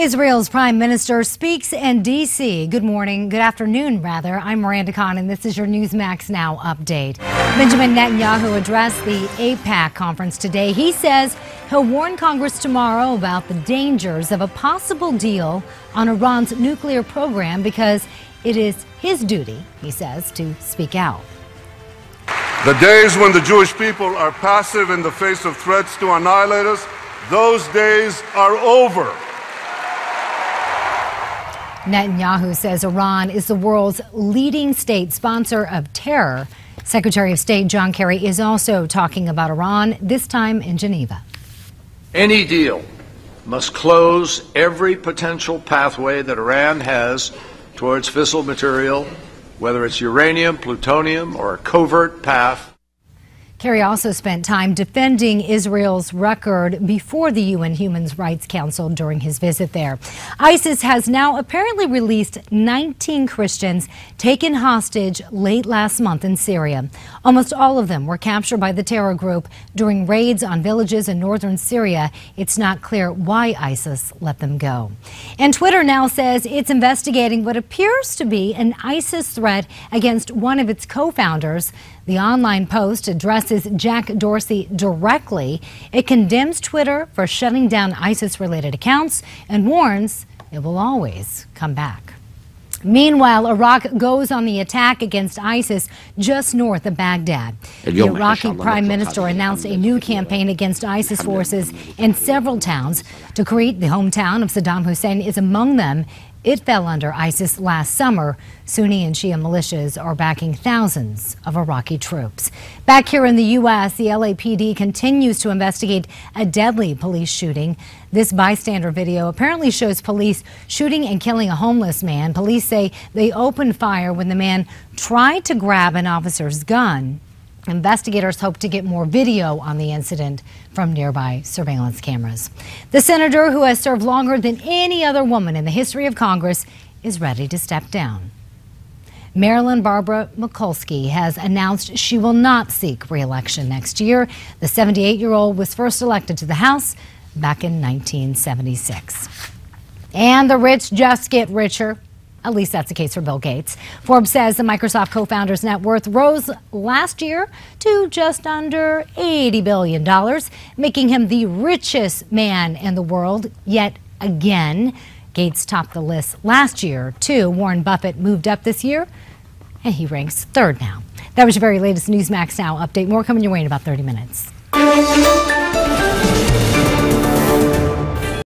Israel's prime minister speaks in D.C. Good morning, good afternoon, rather. I'm Miranda Khan, and this is your Newsmax Now update. Benjamin Netanyahu addressed the AIPAC conference today. He says he'll warn Congress tomorrow about the dangers of a possible deal on Iran's nuclear program because it is his duty, he says, to speak out. The days when the Jewish people are passive in the face of threats to annihilate us, those days are over. Netanyahu says Iran is the world's leading state sponsor of terror. Secretary of State John Kerry is also talking about Iran, this time in Geneva. Any deal must close every potential pathway that Iran has towards fissile material, whether it's uranium, plutonium, or a covert path. Kerry also spent time defending Israel's record before the UN Human Rights Council during his visit there. ISIS has now apparently released 19 Christians taken hostage late last month in Syria. Almost all of them were captured by the terror group during raids on villages in northern Syria. It's not clear why ISIS let them go. And Twitter now says it's investigating what appears to be an ISIS threat against one of its co-founders. The online post addresses Jack Dorsey directly. It condemns Twitter for shutting down ISIS-related accounts and warns it will always come back. Meanwhile, Iraq goes on the attack against ISIS just north of Baghdad. The Iraqi prime minister announced a new campaign against ISIS forces in several towns. Tikrit, the hometown of Saddam Hussein, is among them. It fell under ISIS last summer. Sunni and Shia militias are backing thousands of Iraqi troops. Back here in the U.S., the LAPD continues to investigate a deadly police shooting. This bystander video apparently shows police shooting and killing a homeless man. Police say they opened fire when the man tried to grab an officer's gun. Investigators hope to get more video on the incident from nearby surveillance cameras. The senator, who has served longer than any other woman in the history of Congress, is ready to step down. Marilyn Barbara Mikulski has announced she will not seek re-election next year. The 78-year-old was first elected to the House back in 1976. And the rich just get richer. At least that's the case for Bill Gates. Forbes says the Microsoft co-founder's net worth rose last year to just under $80 billion, making him the richest man in the world yet again. Gates topped the list last year, too. Warren Buffett moved up this year, and he ranks third now. That was your very latest Newsmax Now update. More coming your way in about 30 minutes.